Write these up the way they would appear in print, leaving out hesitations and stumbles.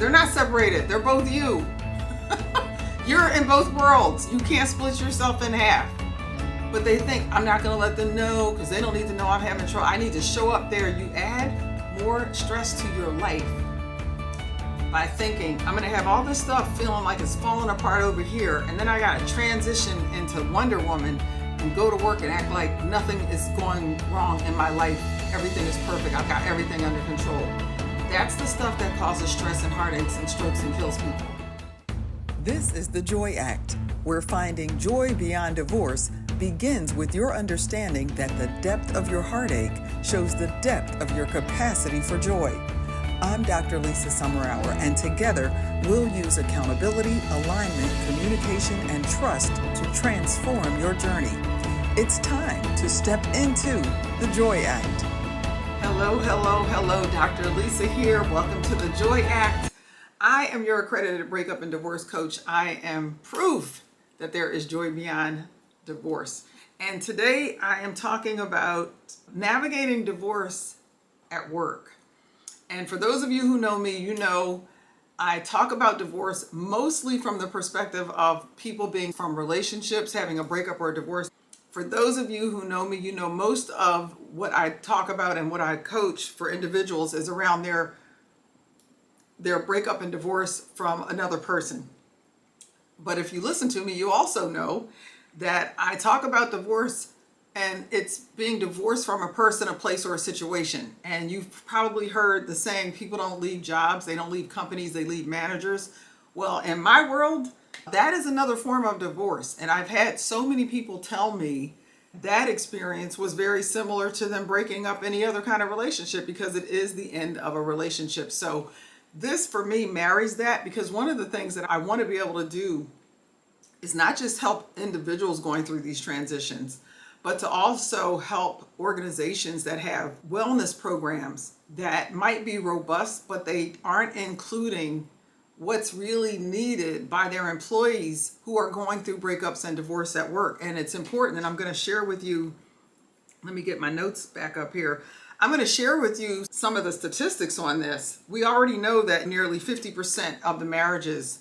They're not separated. They're both you. You're in both worlds. You can't split yourself in half. But they think, I'm not going to let them know because they don't need to know I'm having trouble. I need to show up there. You add more stress to your life by thinking, I'm going to have all this stuff feeling like it's falling apart over here. And then I got to transition into Wonder Woman and go to work and act like nothing is going wrong in my life. Everything is perfect. I've got everything under control. That's the stuff that causes stress and heartaches and strokes and kills people. This is the Joy Act, where finding joy beyond divorce begins with your understanding that the depth of your heartache shows the depth of your capacity for joy. I'm Dr. Lisa Summerour, and together we'll use accountability, alignment, communication, and trust to transform your journey. It's time to step into the Joy Act. Hello, Dr. Lisa here. Welcome to the Joy Act. I am your accredited breakup and divorce coach. I am proof that there is joy beyond divorce. And today I am talking about navigating divorce at work. And for those of you who know me, you know I talk about divorce mostly from the perspective of people being from relationships, having a breakup or a divorce. For those of you who know me, you know most of what I talk about and what I coach for individuals is around their breakup and divorce from another person. But if you listen to me, you also know that I talk about divorce and it's being divorced from a person, a place, or a situation. And you've probably heard the saying, people don't leave jobs, they don't leave companies, they leave managers. Well, in my world, that is another form of divorce. And I've had so many people tell me that experience was very similar to them breaking up any other kind of relationship because it is the end of a relationship. So this for me marries that, because one of the things that I want to be able to do is not just help individuals going through these transitions, but to also help organizations that have wellness programs that might be robust, but they aren't including what's really needed by their employees who are going through breakups and divorce at work. And it's important, and I'm going to share with you, let me get my notes back up here. I'm going to share with you some of the statistics on this. We already know that nearly 50% of the marriages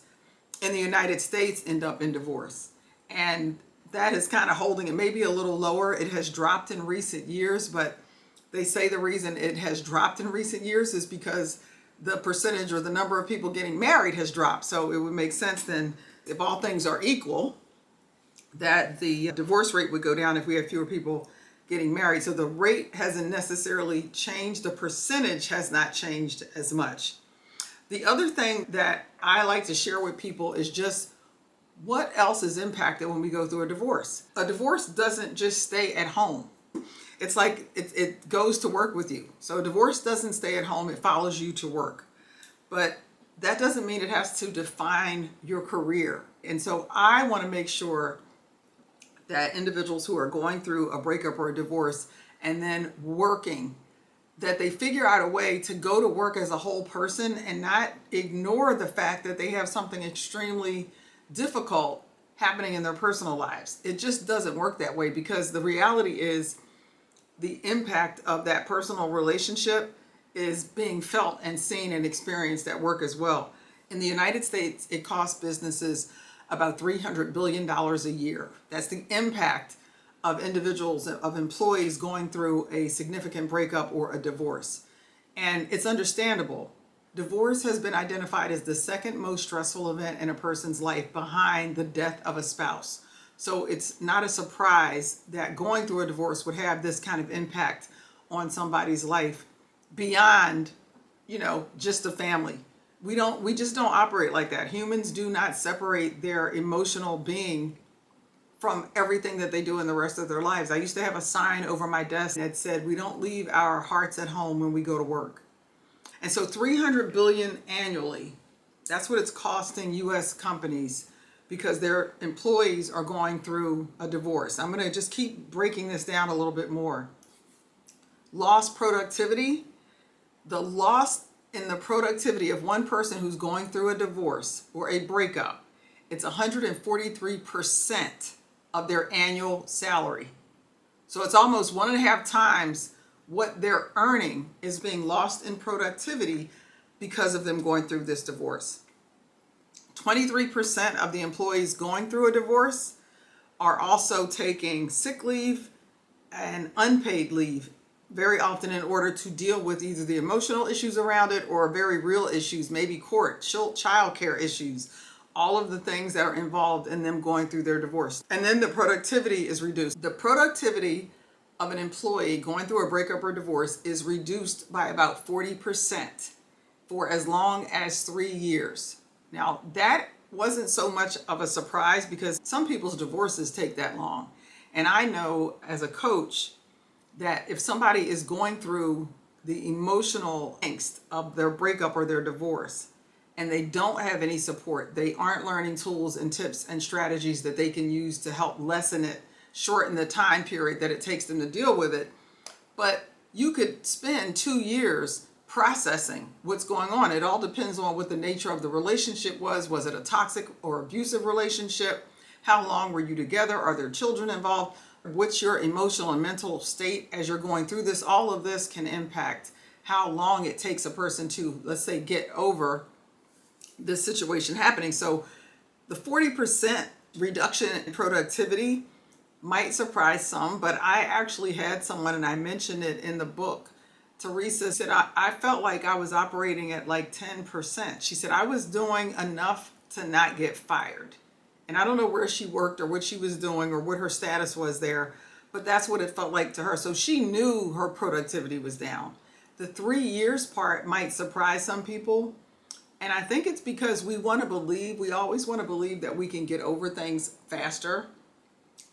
in the United States end up in divorce. And that is kind of holding it maybe a little lower. It has dropped in recent years, but they say the reason it has dropped in recent years is because the percentage or the number of people getting married has dropped. So it would make sense then, if all things are equal, that the divorce rate would go down if we had fewer people getting married. So the rate hasn't necessarily changed. The percentage has not changed as much. The other thing that I like to share with people is just what else is impacted when we go through a divorce. A divorce doesn't just stay at home. It's like it goes to work with you. So a divorce doesn't stay at home, it follows you to work. But that doesn't mean it has to define your career. And so I want to make sure that individuals who are going through a breakup or a divorce and then working, that they figure out a way to go to work as a whole person and not ignore the fact that they have something extremely difficult happening in their personal lives. It just doesn't work that way, because the reality is the impact of that personal relationship is being felt and seen and experienced at work as well. In the United States, it costs businesses about $300 billion a year. That's the impact of individuals, of employees going through a significant breakup or a divorce. And it's understandable. Divorce has been identified as the second most stressful event in a person's life behind the death of a spouse. So it's not a surprise that going through a divorce would have this kind of impact on somebody's life beyond, just the family. We just don't operate like that. Humans do not separate their emotional being from everything that they do in the rest of their lives. I used to have a sign over my desk that said, we don't leave our hearts at home when we go to work. And so $300 billion annually, that's what it's costing US companies because their employees are going through a divorce. I'm going to just keep breaking this down a little bit more. Lost productivity, the loss in the productivity of one person who's going through a divorce or a breakup, it's 143% of their annual salary. So it's almost 1.5 times what they're earning is being lost in productivity because of them going through this divorce. 23% of the employees going through a divorce are also taking sick leave and unpaid leave very often in order to deal with either the emotional issues around it or very real issues, maybe court, child care issues, all of the things that are involved in them going through their divorce. And then the productivity is reduced. The productivity of an employee going through a breakup or divorce is reduced by about 40% for as long as 3 years. Now, that wasn't so much of a surprise because some people's divorces take that long. And I know as a coach that if somebody is going through the emotional angst of their breakup or their divorce and they don't have any support, they aren't learning tools and tips and strategies that they can use to help lessen it, shorten the time period that it takes them to deal with it. But you could spend 2 years processing what's going on. It all depends on what the nature of the relationship was. Was it a toxic or abusive relationship? How long were you together? Are there children involved? What's your emotional and mental state as you're going through this? All of this can impact how long it takes a person to, let's say, get over this situation happening. So the 40% reduction in productivity might surprise some, but I actually had someone, and I mentioned it in the book. Teresa said, I felt like I was operating at like 10%. She said, I was doing enough to not get fired. And I don't know where she worked or what she was doing or what her status was there, but that's what it felt like to her. So she knew her productivity was down. The 3 years part might surprise some people. And I think it's because we always want to believe that we can get over things faster,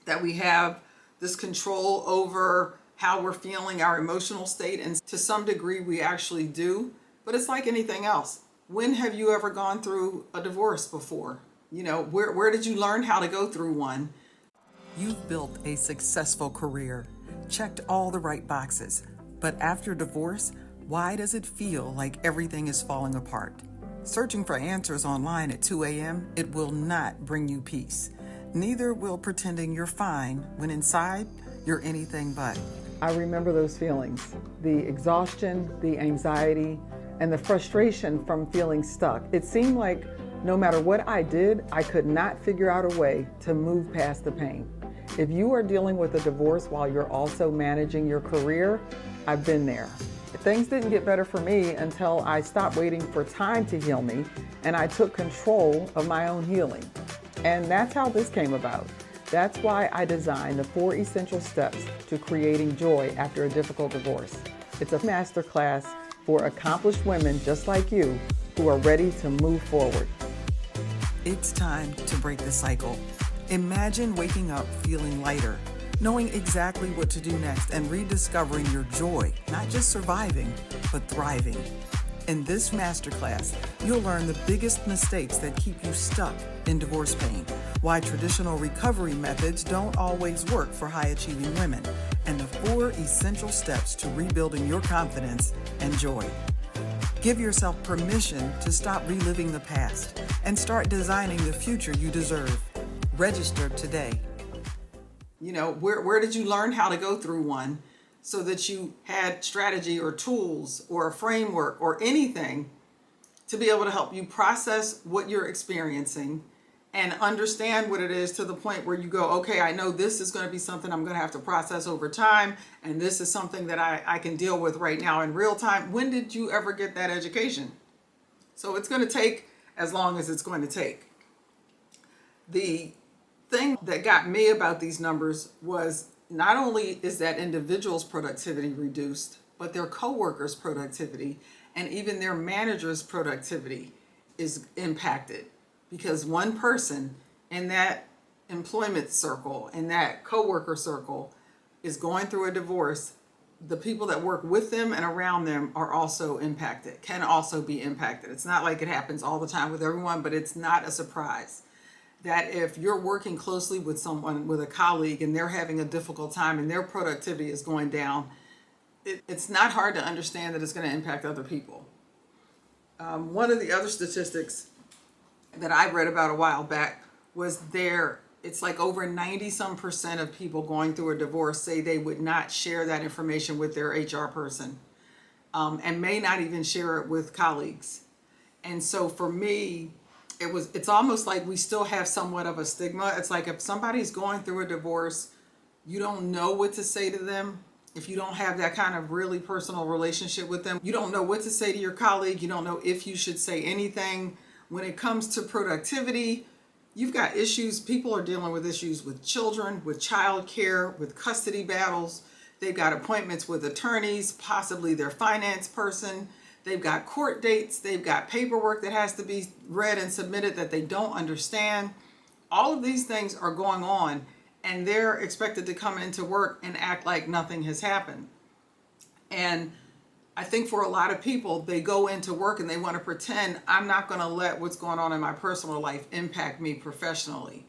that we have this control over how we're feeling, our emotional state, and to some degree we actually do. But it's like anything else. When have you ever gone through a divorce before? You know, where did you learn how to go through one? You've built a successful career, checked all the right boxes, but after divorce, why does it feel like everything is falling apart? Searching for answers online at 2 a.m., it will not bring you peace. Neither will pretending you're fine when inside you're anything but. I remember those feelings, the exhaustion, the anxiety, and the frustration from feeling stuck. It seemed like no matter what I did, I could not figure out a way to move past the pain. If you are dealing with a divorce while you're also managing your career, I've been there. Things didn't get better for me until I stopped waiting for time to heal me and I took control of my own healing. And that's how this came about. That's why I designed the 4 essential steps to creating joy after a difficult divorce. It's a masterclass for accomplished women just like you who are ready to move forward. It's time to break the cycle. Imagine waking up feeling lighter, knowing exactly what to do next, and rediscovering your joy, not just surviving, but thriving. In this masterclass, you'll learn the biggest mistakes that keep you stuck in divorce pain, why traditional recovery methods don't always work for high-achieving women, and the 4 essential steps to rebuilding your confidence and joy. Give yourself permission to stop reliving the past and start designing the future you deserve. Register today. You know, where did you learn how to go through one so that you had strategy or tools or a framework or anything to be able to help you process what you're experiencing and understand what it is to the point where you go, okay, I know this is going to be something I'm going to have to process over time, and this is something that I can deal with right now in real time. When did you ever get that education? So it's going to take as long as it's going to take. The thing that got me about these numbers was not only is that individual's productivity reduced, but their coworkers' productivity and even their manager's productivity is impacted because one person in that employment circle, in that coworker circle, is going through a divorce. The people that work with them and around them are also impacted, can also be impacted. It's not like it happens all the time with everyone, but it's not a surprise that if you're working closely with someone, with a colleague, and they're having a difficult time and their productivity is going down, it's not hard to understand that it's going to impact other people. One of the other statistics that I read about a while back was it's like over 90% of people going through a divorce say they would not share that information with their HR person. and may not even share it with colleagues. And so for me, it's almost like we still have somewhat of a stigma. It's like if somebody's going through a divorce, you don't know what to say to them. If you don't have that kind of really personal relationship with them, you don't know what to say to your colleague. You don't know if you should say anything. When it comes to productivity, you've got issues. People are dealing with issues with children, with childcare, with custody battles. They've got appointments with attorneys, possibly their finance person. They've got court dates. They've got paperwork that has to be read and submitted that they don't understand. All of these things are going on, and they're expected to come into work and act like nothing has happened. And I think for a lot of people, they go into work and they want to pretend I'm not going to let what's going on in my personal life impact me professionally.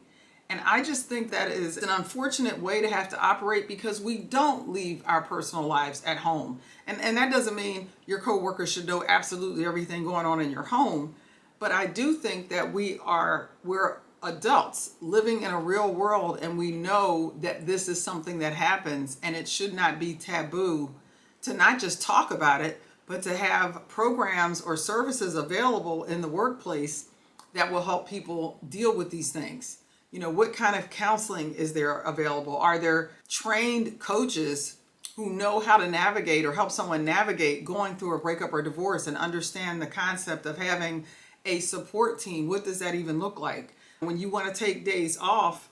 And I just think that is an unfortunate way to have to operate, because we don't leave our personal lives at home. And that doesn't mean your coworkers should know absolutely everything going on in your home. But I do think that we're adults living in a real world, and we know that this is something that happens, and it should not be taboo to not just talk about it, but to have programs or services available in the workplace that will help people deal with these things. You know, what kind of counseling is there available? Are there trained coaches who know how to navigate or help someone navigate going through a breakup or divorce and understand the concept of having a support team? What does that even look like? When you want to take days off,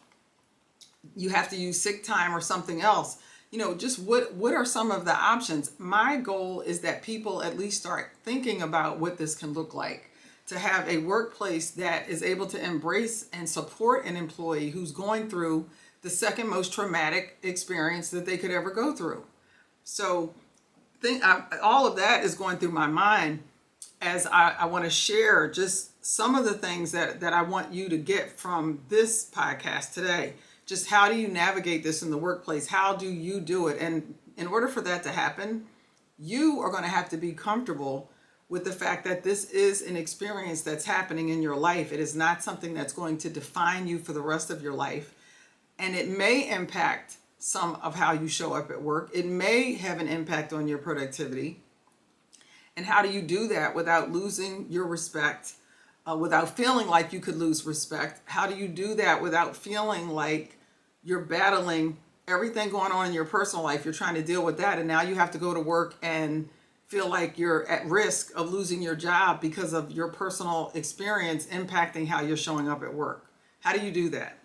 you have to use sick time or something else. You know, just what are some of the options? My goal is that people at least start thinking about what this can look like, to have a workplace that is able to embrace and support an employee who's going through the second most traumatic experience that they could ever go through. So all of that is going through my mind as I want to share just some of the things that I want you to get from this podcast today. Just how do you navigate this in the workplace? How do you do it? And in order for that to happen, you are going to have to be comfortable with the fact that this is an experience that's happening in your life. It is not something that's going to define you for the rest of your life. And it may impact some of how you show up at work. It may have an impact on your productivity. And how do you do that without losing your respect, without feeling like you could lose respect? How do you do that without feeling like you're battling everything going on in your personal life? You're trying to deal with that, and now you have to go to work and feel like you're at risk of losing your job because of your personal experience impacting how you're showing up at work. How do you do that?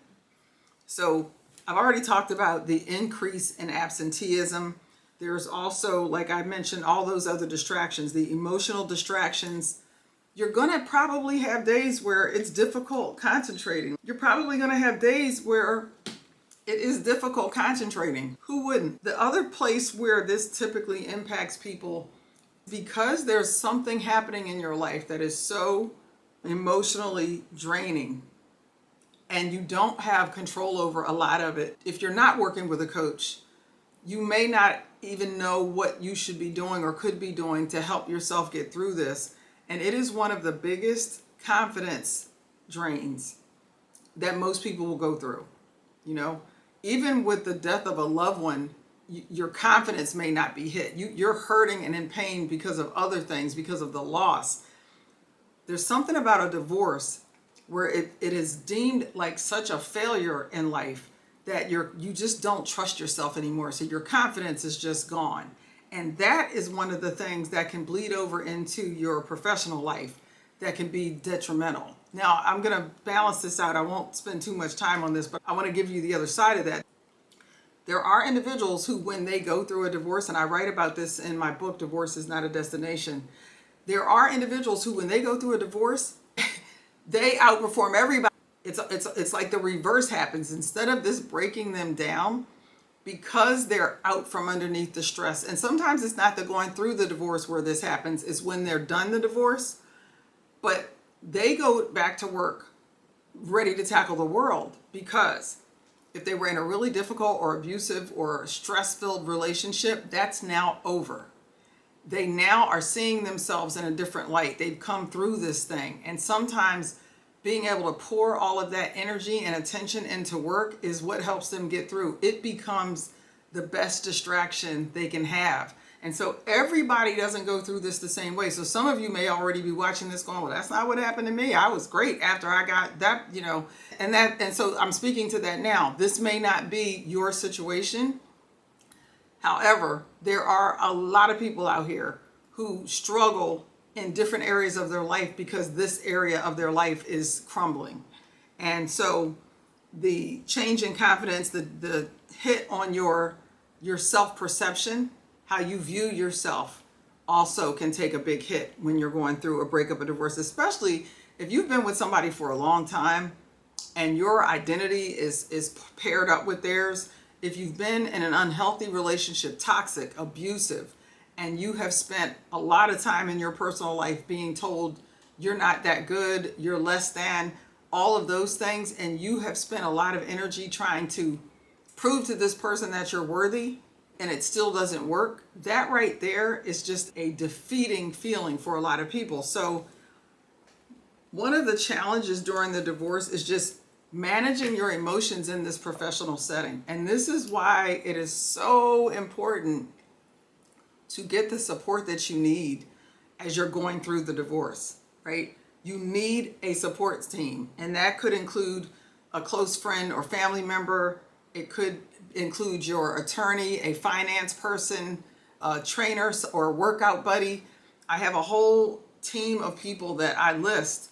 So I've already talked about the increase in absenteeism. There's also, like I mentioned, all those other distractions, the emotional distractions. You're going to probably have days where it's difficult concentrating. You're probably going to have days where it is difficult concentrating. Who wouldn't? The other place where this typically impacts people, because there's something happening in your life that is so emotionally draining and you don't have control over a lot of it. If you're not working with a coach, you may not even know what you should be doing or could be doing to help yourself get through this. And it is one of the biggest confidence drains that most people will go through. You know, even with the death of a loved one, your confidence may not be hit. You're hurting and in pain because of other things, because of the loss. There's something about a divorce where it is deemed like such a failure in life that you just don't trust yourself anymore. So your confidence is just gone. And that is one of the things that can bleed over into your professional life that can be detrimental. Now, I'm going to balance this out. I won't spend too much time on this, but I want to give you the other side of that. There are individuals who, when they go through a divorce, and I write about this in my book, Divorce is Not a Destination. There are individuals who, when they go through a divorce, they outperform everybody. It's like the reverse happens. Instead of this breaking them down, because they're out from underneath the stress. And sometimes it's not the going through the divorce where this happens, it's when they're done the divorce, but they go back to work ready to tackle the world, because if they were in a really difficult or abusive or stress-filled relationship, that's now over. They now are seeing themselves in a different light. They've come through this thing. And sometimes being able to pour all of that energy and attention into work is what helps them get through. It becomes the best distraction they can have. And so everybody doesn't go through this the same way. So some of you may already be watching this going, well, that's not what happened to me. I was great after I got that, and so I'm speaking to that now. This may not be your situation. However, there are a lot of people out here who struggle in different areas of their life because this area of their life is crumbling. And so the change in confidence, the hit on your self-perception, how you view yourself, also can take a big hit when you're going through a breakup or divorce, especially if you've been with somebody for a long time and your identity is paired up with theirs. If you've been in an unhealthy relationship, toxic, abusive, and you have spent a lot of time in your personal life being told you're not that good, you're less than, all of those things, and you have spent a lot of energy trying to prove to this person that you're worthy, and it still doesn't work, that right there is just a defeating feeling for a lot of people. So one of the challenges during the divorce is just managing your emotions in this professional setting. And this is why it is so important to get the support that you need as you're going through the divorce, right? You need a support team, and that could include a close friend or family member. It could include your attorney, a finance person, a trainer, or a workout buddy. I have a whole team of people that I list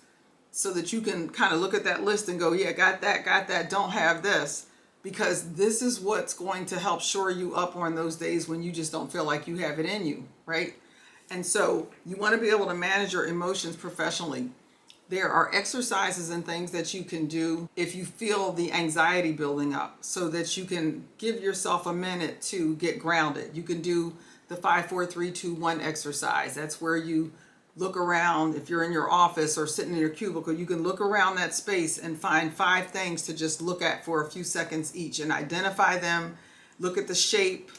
so that you can kind of look at that list and go, yeah, got that, don't have this. Because this is what's going to help shore you up on those days when you just don't feel like you have it in you, right? And so you want to be able to manage your emotions professionally. There are exercises and things that you can do if you feel the anxiety building up so that you can give yourself a minute to get grounded. You can do the 5, 4, 3, 2, 1 exercise. That's where you look around. If you're in your office or sitting in your cubicle, you can look around that space and find 5 things to just look at for a few seconds each and identify them. Look at the shape.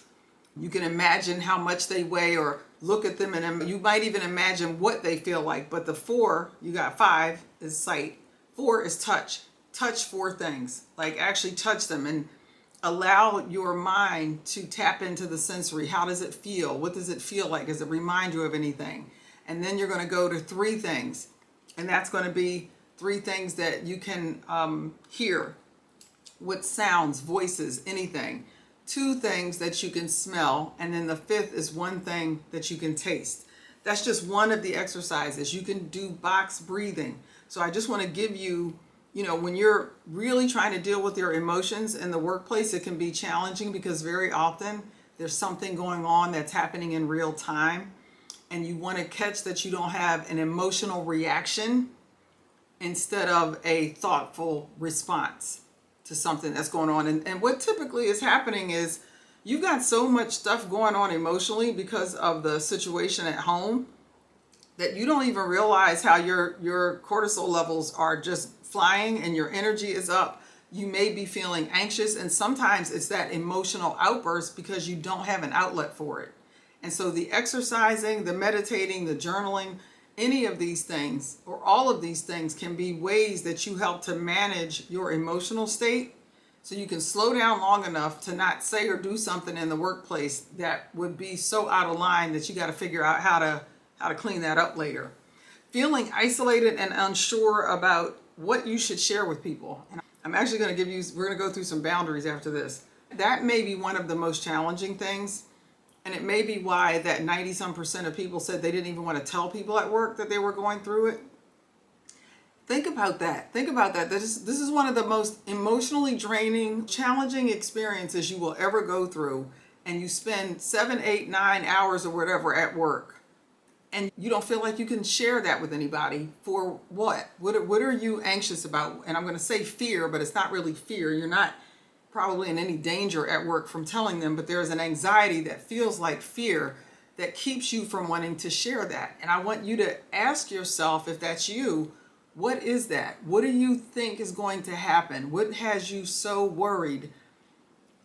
You can imagine how much they weigh, or look at them, and you might even imagine what they feel like. But the 4, you got 5 is sight. 4 is touch. Touch 4 things, like actually touch them and allow your mind to tap into the sensory. How does it feel? What does it feel like? Does it remind you of anything? And then you're going to go to 3 things, and that's going to be 3 things that you can hear. What sounds, voices, anything. 2 things that you can smell, and then the 5th is 1 thing that you can taste. That's just one of the exercises. You can do box breathing. So I just want to give you, when you're really trying to deal with your emotions in the workplace, it can be challenging because very often there's something going on that's happening in real time. And you want to catch that you don't have an emotional reaction instead of a thoughtful response to something that's going on. And what typically is happening is you've got so much stuff going on emotionally because of the situation at home that you don't even realize how your cortisol levels are just flying and your energy is up. You may be feeling anxious, and sometimes it's that emotional outburst because you don't have an outlet for it. And so the exercising, the meditating, the journaling, any of these things or all of these things can be ways that you help to manage your emotional state so you can slow down long enough to not say or do something in the workplace that would be so out of line that you got to figure out how to clean that up later. Feeling isolated and unsure about what you should share with people. And I'm actually going to we're going to go through some boundaries after this. That may be one of the most challenging things. And it may be why that 90-some% of people said they didn't even want to tell people at work that they were going through it. Think about that. This is one of the most emotionally draining, challenging experiences you will ever go through. And you spend 7, 8, 9 hours or whatever at work. And you don't feel like you can share that with anybody. For what? What are you anxious about? And I'm going to say fear, but it's not really fear. You're not probably in any danger at work from telling them, but there's an anxiety that feels like fear that keeps you from wanting to share that. And I want you to ask yourself, if that's you, what is that? What do you think is going to happen? What has you so worried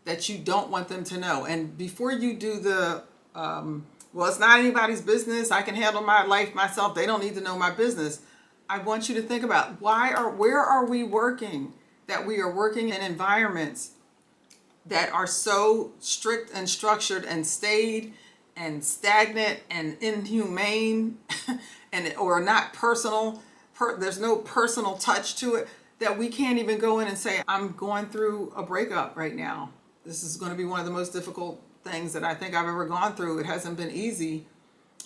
that you don't want them to know? And before you do the, well, it's not anybody's business, I can handle my life myself, they don't need to know my business. I want you to think about where are we working? That we are working in environments that are so strict and structured and staid and stagnant and inhumane and or not personal, there's no personal touch to it, that we can't even go in and say, I'm going through a breakup right now. This is going to be one of the most difficult things that I think I've ever gone through. It hasn't been easy.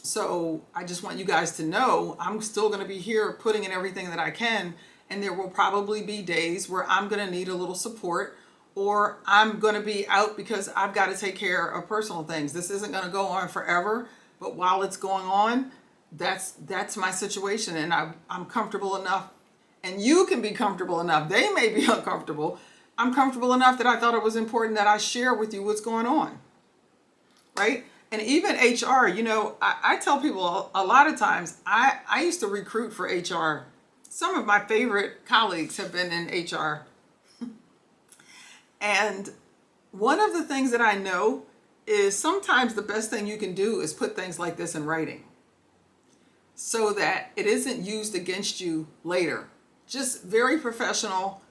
So I just want you guys to know I'm still going to be here putting in everything that I can. And there will probably be days where I'm going to need a little support, or I'm going to be out because I've got to take care of personal things. This isn't going to go on forever, but while it's going on, that's my situation. And I'm comfortable enough, and you can be comfortable enough. They may be uncomfortable. I'm comfortable enough that I thought it was important that I share with you what's going on, right? And even HR, I tell people a lot of times, I used to recruit for HR. Some of my favorite colleagues have been in HR. And one of the things that I know is sometimes the best thing you can do is put things like this in writing so that it isn't used against you later. Just very professional,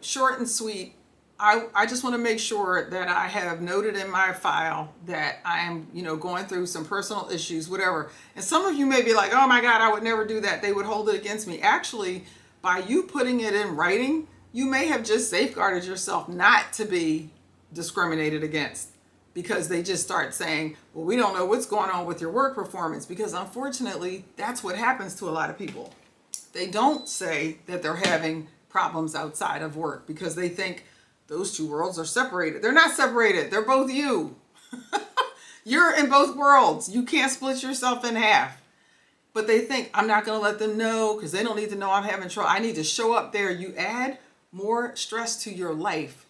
short and sweet. I just want to make sure that I have noted in my file that I am, going through some personal issues, whatever. And some of you may be like, oh my God, I would never do that. They would hold it against me. Actually, by you putting it in writing, you may have just safeguarded yourself not to be discriminated against, because they just start saying, well, we don't know what's going on with your work performance, because unfortunately, that's what happens to a lot of people. They don't say that they're having problems outside of work because they think those two worlds are separated. They're not separated. They're both you. You're in both worlds. You can't split yourself in half. But they think, I'm not going to let them know because they don't need to know I'm having trouble. I need to show up there. You add more stress to your life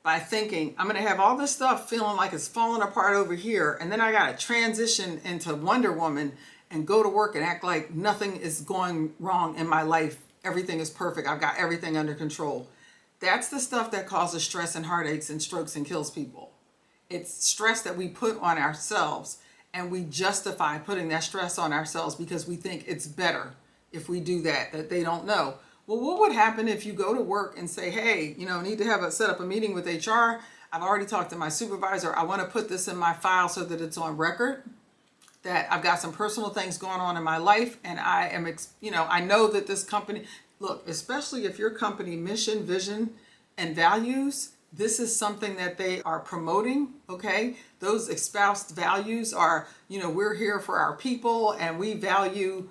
by thinking, I'm going to have all this stuff feeling like it's falling apart over here. And then I got to transition into Wonder Woman and go to work and act like nothing is going wrong in my life. Everything is perfect. I've got everything under control. That's the stuff that causes stress and heartaches and strokes and kills people. It's stress that we put on ourselves, and we justify putting that stress on ourselves because we think it's better if we do that they don't know. Well, what would happen if you go to work and say, hey, need to set up a meeting with HR. I've already talked to my supervisor. I want to put this in my file so that it's on record, that I've got some personal things going on in my life. And I am, I know that this company, look, especially if your company mission, vision, and values, this is something that they are promoting, okay? Those espoused values are, we're here for our people and we value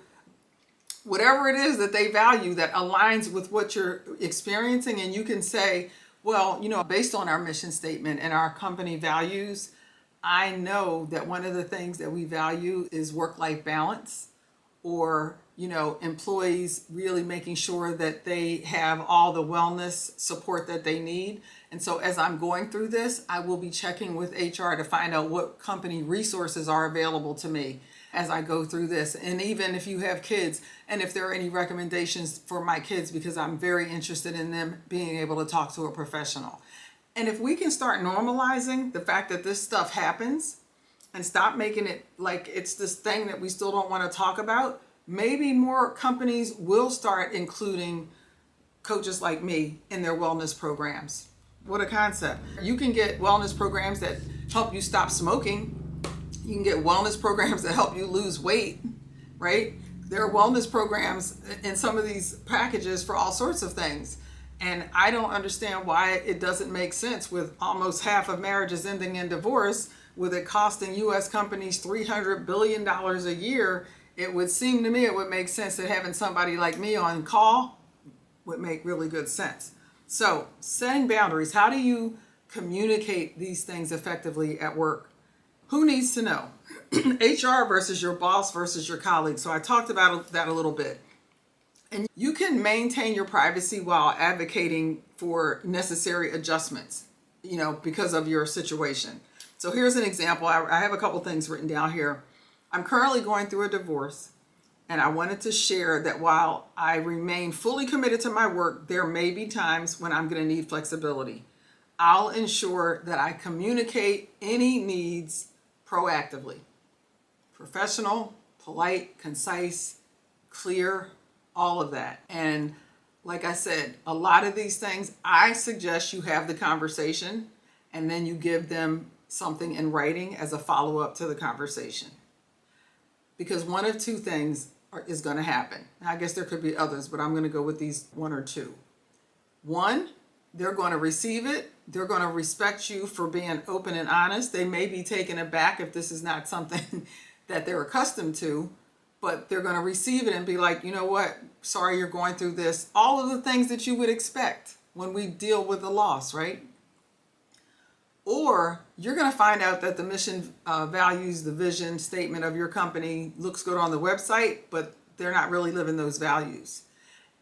whatever it is that they value that aligns with what you're experiencing. And you can say, well, based on our mission statement and our company values, I know that one of the things that we value is work-life balance, or employees really making sure that they have all the wellness support that they need. And so as I'm going through this, I will be checking with HR to find out what company resources are available to me as I go through this. And even if you have kids, and if there are any recommendations for my kids, because I'm very interested in them being able to talk to a professional. And if we can start normalizing the fact that this stuff happens and stop making it like it's this thing that we still don't want to talk about, maybe more companies will start including coaches like me in their wellness programs. What a concept. You can get wellness programs that help you stop smoking. You can get wellness programs that help you lose weight, right? There are wellness programs in some of these packages for all sorts of things. And I don't understand why it doesn't make sense, with almost half of marriages ending in divorce, with it costing U.S. companies $300 billion a year. It would seem to me it would make sense that having somebody like me on call would make really good sense. So, setting boundaries. How do you communicate these things effectively at work? Who needs to know? HR versus your boss versus your colleagues. So I talked about that a little bit. And you can maintain your privacy while advocating for necessary adjustments, because of your situation. So here's an example. I have a couple things written down here. I'm currently going through a divorce, and I wanted to share that while I remain fully committed to my work, there may be times when I'm going to need flexibility. I'll ensure that I communicate any needs proactively. Professional, polite, concise, clear, all of that. And like I said, a lot of these things, I suggest you have the conversation and then you give them something in writing as a follow-up to the conversation. Because one of two things is going to happen. Now, I guess there could be others, but I'm going to go with these one or two. One, they're going to receive it. They're going to respect you for being open and honest. They may be taken aback if this is not something that they're accustomed to, but they're going to receive it and be like, you know what? Sorry you're going through this. All of the things that you would expect when we deal with a loss, right? Or you're going to find out that the mission, values, the vision statement of your company looks good on the website, but they're not really living those values.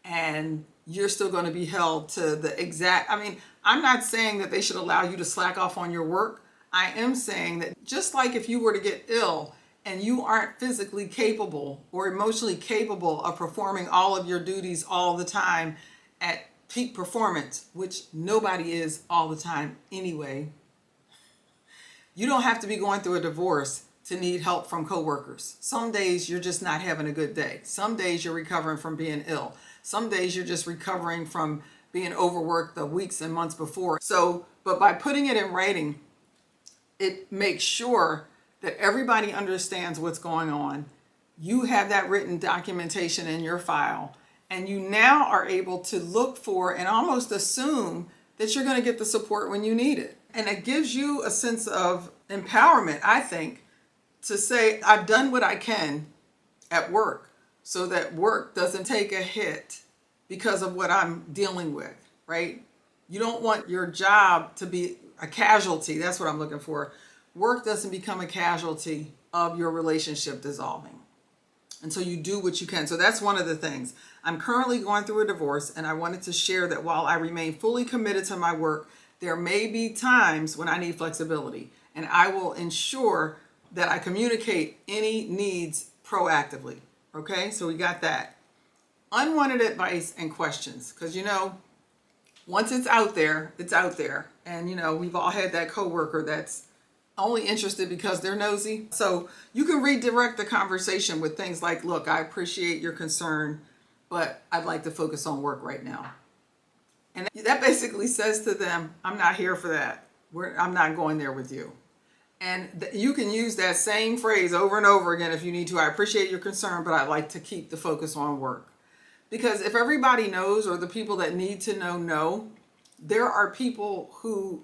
And you're still going to be held to the exact, I'm not saying that they should allow you to slack off on your work. I am saying that just like if you were to get ill and you aren't physically capable or emotionally capable of performing all of your duties all the time at peak performance, which nobody is all the time anyway, you don't have to be going through a divorce to need help from coworkers. Some days you're just not having a good day. Some days you're recovering from being ill. Some days you're just recovering from being overworked the weeks and months before. But by putting it in writing, it makes sure that everybody understands what's going on. You have that written documentation in your file, and you now are able to look for and almost assume that you're going to get the support when you need it. And it gives you a sense of empowerment, I think, to say, I've done what I can at work so that work doesn't take a hit because of what I'm dealing with, right? You don't want your job to be a casualty. That's what I'm looking for. Work doesn't become a casualty of your relationship dissolving. And so you do what you can. So that's one of the things. I'm currently going through a divorce, and I wanted to share that while I remain fully committed to my work, there may be times when I need flexibility, and I will ensure that I communicate any needs proactively. Okay, so we got that. Unwanted advice and questions, because once it's out there, it's out there. And we've all had that coworker that's only interested because they're nosy. So you can redirect the conversation with things like, look, I appreciate your concern, but I'd like to focus on work right now. And that basically says to them, I'm not here for that. I'm not going there with you. And you can use that same phrase over and over again if you need to. I appreciate your concern, but I'd like to keep the focus on work. Because if everybody knows, or the people that need to know, there are people who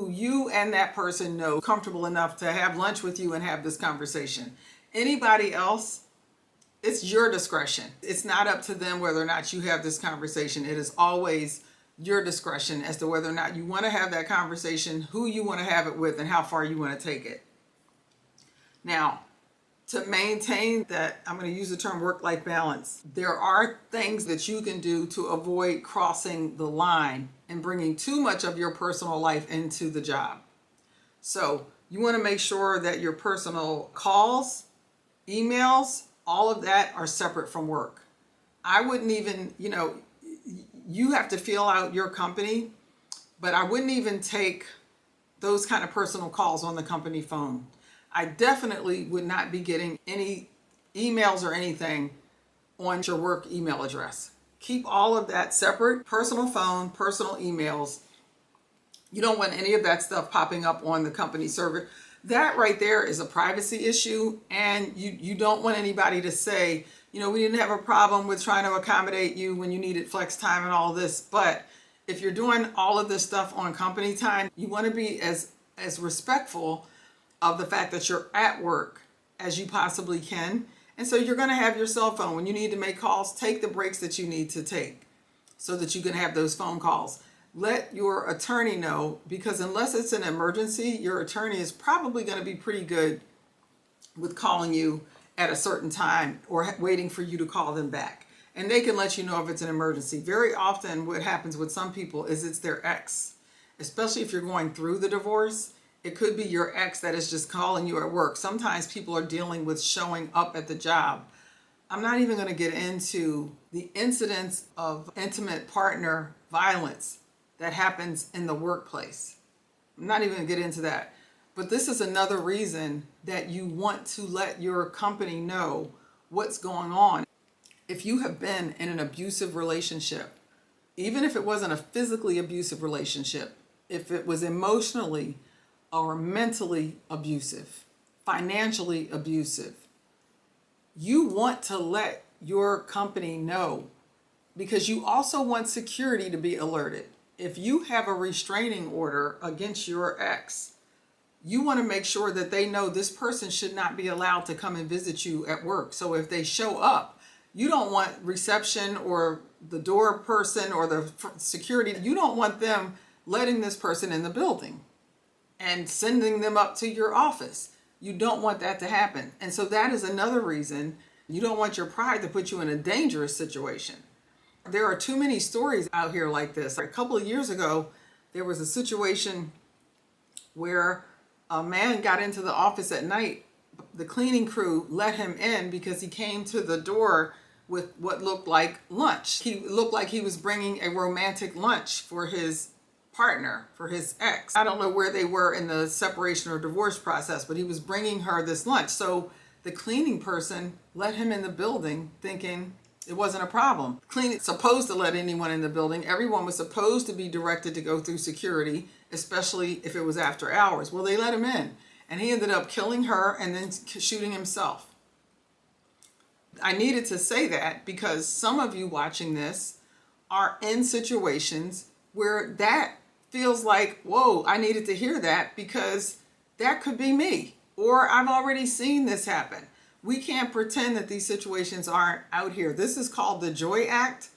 you and that person know comfortable enough to have lunch with you and have this conversation. Anybody else, it's your discretion. It's not up to them whether or not you have this conversation. It is always your discretion as to whether or not you want to have that conversation, who you want to have it with, and how far you want to take it. Now, to maintain that, I'm going to use the term work-life balance, there are things that you can do to avoid crossing the line and bringing too much of your personal life into the job. So you want to make sure that your personal calls, emails, all of that are separate from work. I wouldn't even, you have to feel out your company, but I wouldn't even take those kind of personal calls on the company phone. I definitely would not be getting any emails or anything on your work email address. Keep all of that separate. Personal phone, personal emails. You don't want any of that stuff popping up on the company server. That right there is a privacy issue, and you don't want anybody to say, we didn't have a problem with trying to accommodate you when you needed flex time and all this. But if you're doing all of this stuff on company time, you want to be as respectful of the fact that you're at work as you possibly can. And so you're going to have your cell phone. When you need to make calls, take the breaks that you need to take so that you can have those phone calls. Let your attorney know, because unless it's an emergency, your attorney is probably going to be pretty good with calling you at a certain time or waiting for you to call them back. And they can let you know if it's an emergency. Very often what happens with some people is it's their ex, especially if you're going through the divorce. It could be your ex that is just calling you at work. Sometimes people are dealing with showing up at the job. I'm not even going to get into the incidents of intimate partner violence that happens in the workplace. I'm not even going to get into that. But this is another reason that you want to let your company know what's going on. If you have been in an abusive relationship, even if it wasn't a physically abusive relationship, if it was emotionally or mentally abusive, financially abusive, you want to let your company know, because you also want security to be alerted. If you have a restraining order against your ex, you want to make sure that they know this person should not be allowed to come and visit you at work. So if they show up, you don't want reception or the door person or the security, you don't want them letting this person in the building and sending them up to your office. You don't want that to happen. And so that is another reason you don't want your pride to put you in a dangerous situation. There are too many stories out here like this. A couple of years ago, there was a situation where a man got into the office at night. The cleaning crew let him in because he came to the door with what looked like lunch. He looked like he was bringing a romantic lunch for his partner, for his ex. I don't know where they were in the separation or divorce process, but he was bringing her this lunch. So the cleaning person let him in the building thinking it wasn't a problem. Cleaning supposed to let anyone in the building. Everyone was supposed to be directed to go through security, especially if it was after hours. Well, they let him in, and he ended up killing her and then shooting himself. I needed to say that because some of you watching this are in situations where that feels like, whoa, I needed to hear that because that could be me, or I've already seen this happen. We can't pretend that these situations aren't out here. This is called the JOY Act.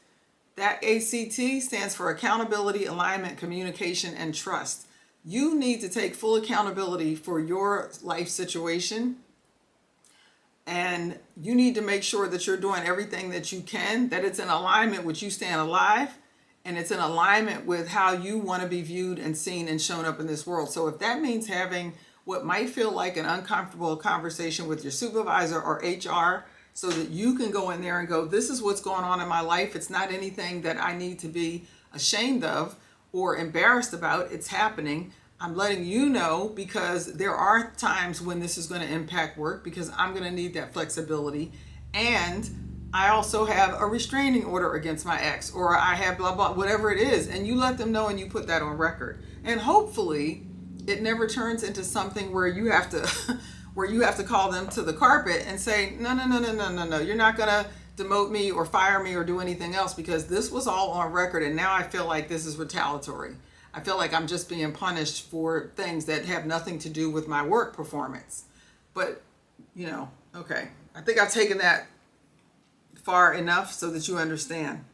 That ACT stands for accountability, alignment, communication, and trust. You need to take full accountability for your life situation. And you need to make sure that you're doing everything that you can, that it's in alignment with you staying alive, and it's in alignment with how you want to be viewed and seen and shown up in this world. So if that means having what might feel like an uncomfortable conversation with your supervisor or HR so that you can go in there and go, this is what's going on in my life. It's not anything that I need to be ashamed of or embarrassed about. It's happening. I'm letting you know because there are times when this is going to impact work because I'm going to need that flexibility. And I also have a restraining order against my ex, or I have blah, blah, whatever it is. And you let them know and you put that on record. And hopefully it never turns into something where you have to call them to the carpet and say, no, you're not going to demote me or fire me or do anything else because this was all on record. And now I feel like this is retaliatory. I feel like I'm just being punished for things that have nothing to do with my work performance. But, okay. I think I've taken that far enough so that you understand.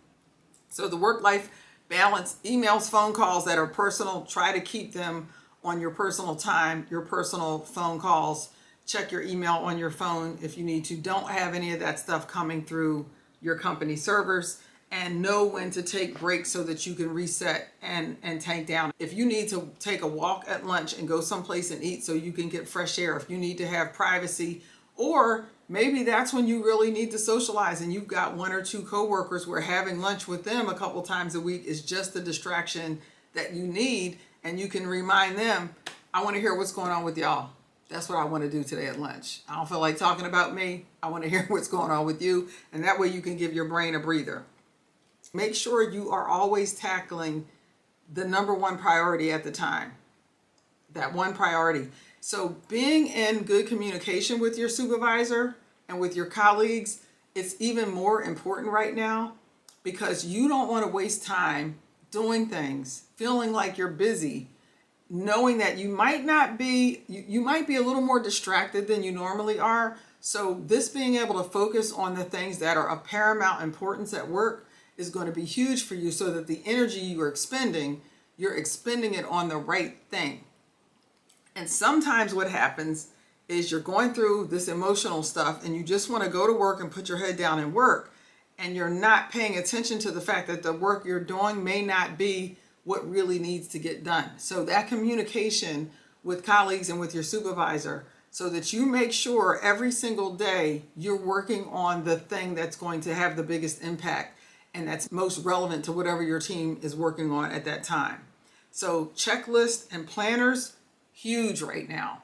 So the work-life balance, emails, phone calls that are personal, try to keep them on your personal time, your personal phone calls. Check your email on your phone if you need to. Don't have any of that stuff coming through your company servers, and know when to take breaks so that you can reset and tank down. If you need to take a walk at lunch and go someplace and eat so you can get fresh air, if you need to have privacy, or maybe that's when you really need to socialize and you've got one or two coworkers where having lunch with them a couple times a week is just the distraction that you need, and you can remind them, I want to hear what's going on with y'all. That's what I want to do today at lunch. I don't feel like talking about me. I want to hear what's going on with you, and that way you can give your brain a breather. Make sure you are always tackling the number one priority at the time. That one priority. So being in good communication with your supervisor and with your colleagues, it's even more important right now because you don't want to waste time doing things, feeling like you're busy, knowing that you might not be, you might be a little more distracted than you normally are. So this being able to focus on the things that are of paramount importance at work is going to be huge for you so that the energy you're expending it on the right thing. And sometimes what happens is you're going through this emotional stuff and you just want to go to work and put your head down and work. And you're not paying attention to the fact that the work you're doing may not be what really needs to get done. So that communication with colleagues and with your supervisor so that you make sure every single day you're working on the thing that's going to have the biggest impact and that's most relevant to whatever your team is working on at that time. So checklists and planners, huge right now.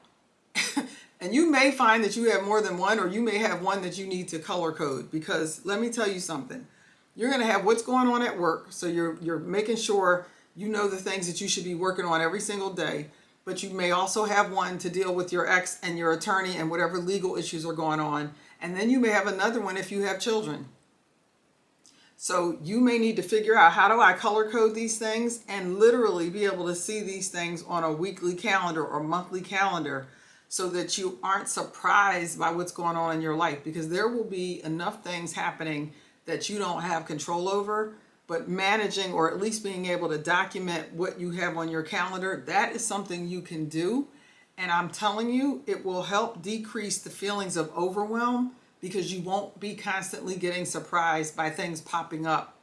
And you may find that you have more than one, or you may have one that you need to color code, because let me tell you something. You're going to have what's going on at work. So you're making sure you know the things that you should be working on every single day. but you may also have one to deal with your ex and your attorney and whatever legal issues are going on. And then you may have another one if you have children. So you may need to figure out, how do I color code these things, and literally be able to see these things on a weekly calendar or monthly calendar, so that you aren't surprised by what's going on in your life, because there will be enough things happening that you don't have control over. But managing, or at least being able to document what you have on your calendar, that is something you can do. And I'm telling you, it will help decrease the feelings of overwhelm, because you won't be constantly getting surprised by things popping up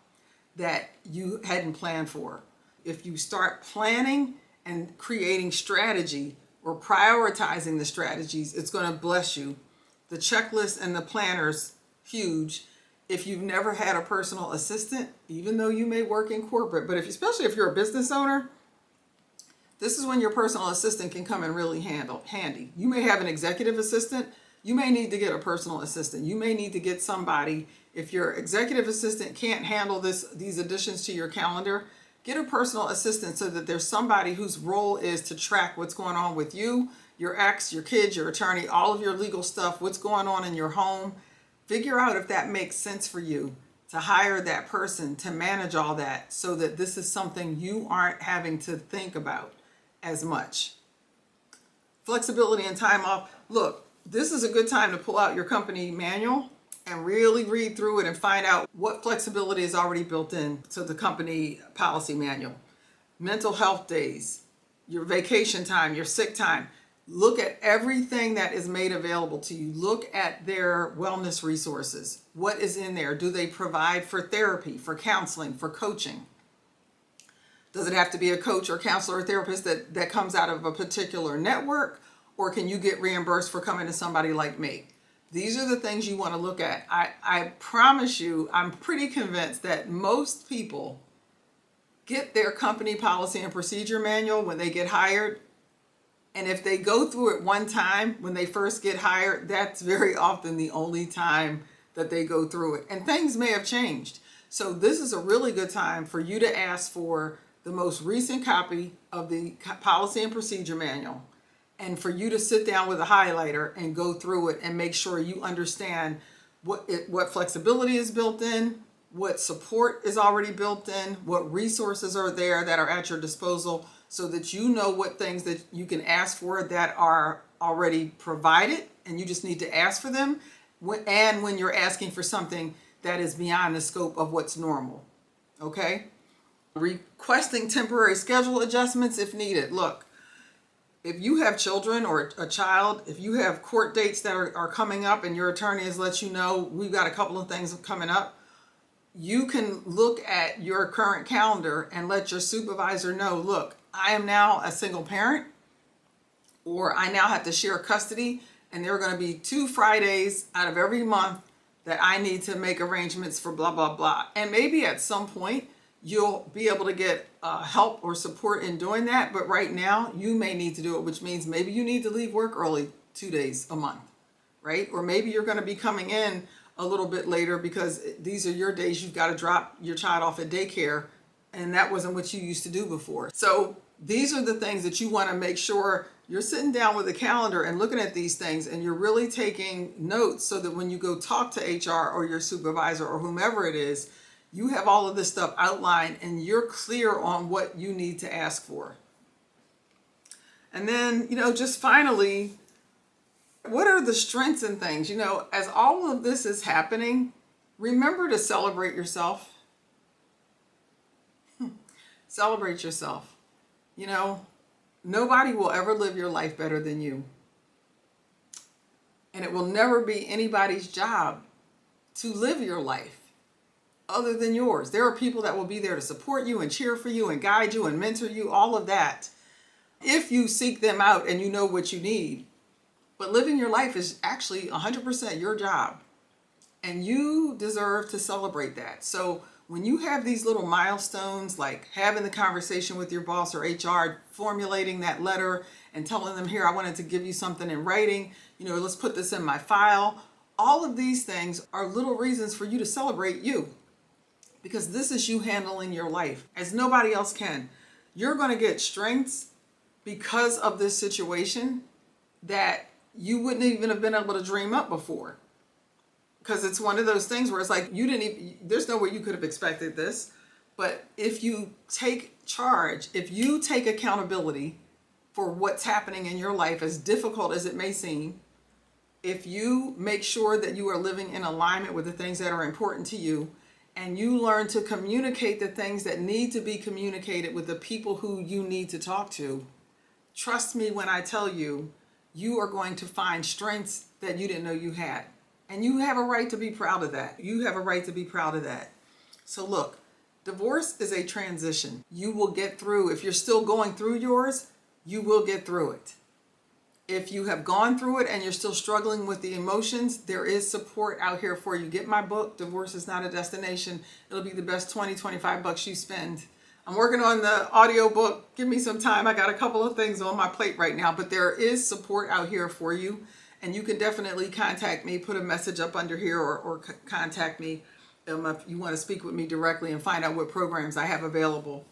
that you hadn't planned for. If you start planning and creating strategy, or prioritizing the strategies, it's going to bless you. The checklist and the planner's huge. If you've never had a personal assistant, even though you may work in corporate, but especially if you're a business owner, this is when your personal assistant can come in really handy. You may have an executive assistant. You may need to get a personal assistant. You may need to get somebody. If your executive assistant can't handle these additions to your calendar, get a personal assistant, so that there's somebody whose role is to track what's going on with you, your ex, your kids, your attorney, all of your legal stuff, what's going on in your home. Figure out if that makes sense for you to hire that person to manage all that, so that this is something you aren't having to think about as much. Flexibility and time off. Look, this is a good time to pull out your company manual and really read through it and find out what flexibility is already built in to the company policy manual. Mental health days, your vacation time, your sick time. Look at everything that is made available to you. Look at their wellness resources. What is in there? Do they provide for therapy, for counseling, for coaching? Does it have to be a coach or counselor or therapist that comes out of a particular network? Or can you get reimbursed for coming to somebody like me? These are the things you want to look at. I promise you, I'm pretty convinced that most people get their company policy and procedure manual when they get hired. And if they go through it one time when they first get hired, that's very often the only time that they go through it. And things may have changed. So this is a really good time for you to ask for the most recent copy of the policy and procedure manual, and for you to sit down with a highlighter and go through it and make sure you understand what flexibility is built in, what support is already built in, what resources are there that are at your disposal, so that you know what things that you can ask for that are already provided and you just need to ask for them, and when you're asking for something that is beyond the scope of what's normal. Okay? Requesting temporary schedule adjustments if needed. Look, if you have children or a child, if you have court dates that are coming up and your attorney has let you know, we've got a couple of things coming up, you can look at your current calendar and let your supervisor know, look, I am now a single parent, or I now have to share custody, and there are going to be 2 Fridays out of every month that I need to make arrangements for blah, blah, blah. And maybe at some point you'll be able to get help or support in doing that. But right now you may need to do it, which means maybe you need to leave work early 2 days a month, right? Or maybe you're going to be coming in a little bit later because these are your days you've got to drop your child off at daycare, and that wasn't what you used to do before. So these are the things that you want to make sure you're sitting down with a calendar and looking at these things, and you're really taking notes, so that when you go talk to HR or your supervisor or whomever it is, you have all of this stuff outlined and you're clear on what you need to ask for. And then, just finally, what are the strengths and things? As all of this is happening, remember to celebrate yourself. Celebrate yourself. Nobody will ever live your life better than you. And it will never be anybody's job to live your life other than yours. There are people that will be there to support you and cheer for you and guide you and mentor you, all of that, if you seek them out and you know what you need. But living your life is actually 100% your job, and you deserve to celebrate that. So when you have these little milestones, like having the conversation with your boss or HR, formulating that letter and telling them, here, I wanted to give you something in writing, let's put this in my file. All of these things are little reasons for you to celebrate you, because this is you handling your life as nobody else can. You're going to get strengths because of this situation that you wouldn't even have been able to dream up before. Because it's one of those things where it's like there's no way you could have expected this. But if you take charge, if you take accountability for what's happening in your life, as difficult as it may seem, if you make sure that you are living in alignment with the things that are important to you, and you learn to communicate the things that need to be communicated with the people who you need to talk to, trust me when I tell you, you are going to find strengths that you didn't know you had. And you have a right to be proud of that. You have a right to be proud of that. So look, divorce is a transition. You will get through. If you're still going through yours, you will get through it. If you have gone through it and you're still struggling with the emotions, there is support out here for you. Get my book, Divorce is Not a Destination. It'll be the best $25 you spend. I'm working on the audio book. Give me some time. I got a couple of things on my plate right now, but there is support out here for you. And you can definitely contact me, put a message up under here, or contact me if you want to speak with me directly and find out what programs I have available.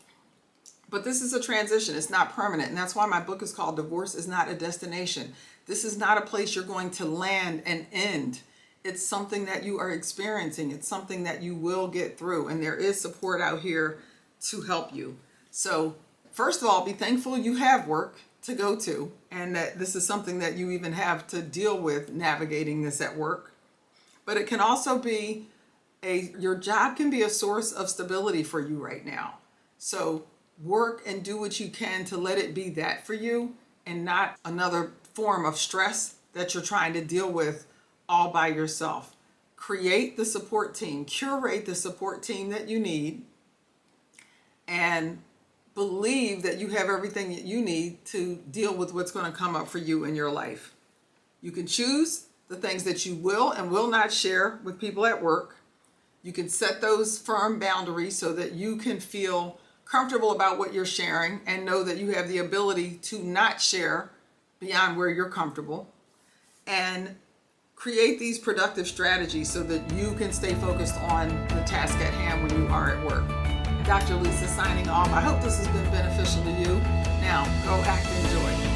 But this is a transition. It's not permanent. And that's why my book is called Divorce is Not a Destination. This is not a place you're going to land and end. It's something that you are experiencing. It's something that you will get through. And there is support out here to help you. So first of all, be thankful you have work to go to, and that this is something that you even have to deal with navigating this at work. But it can also be your job can be a source of stability for you right now. So work and do what you can to let it be that for you, and not another form of stress that you're trying to deal with all by yourself. Create the support team, curate the support team that you need, and believe that you have everything that you need to deal with what's going to come up for you in your life. You can choose the things that you will and will not share with people at work. You can set those firm boundaries so that you can feel comfortable about what you're sharing and know that you have the ability to not share beyond where you're comfortable. And create these productive strategies so that you can stay focused on the task at hand when you are at work. Dr. Lisa signing off. I hope this has been beneficial to you. Now, go act and enjoy.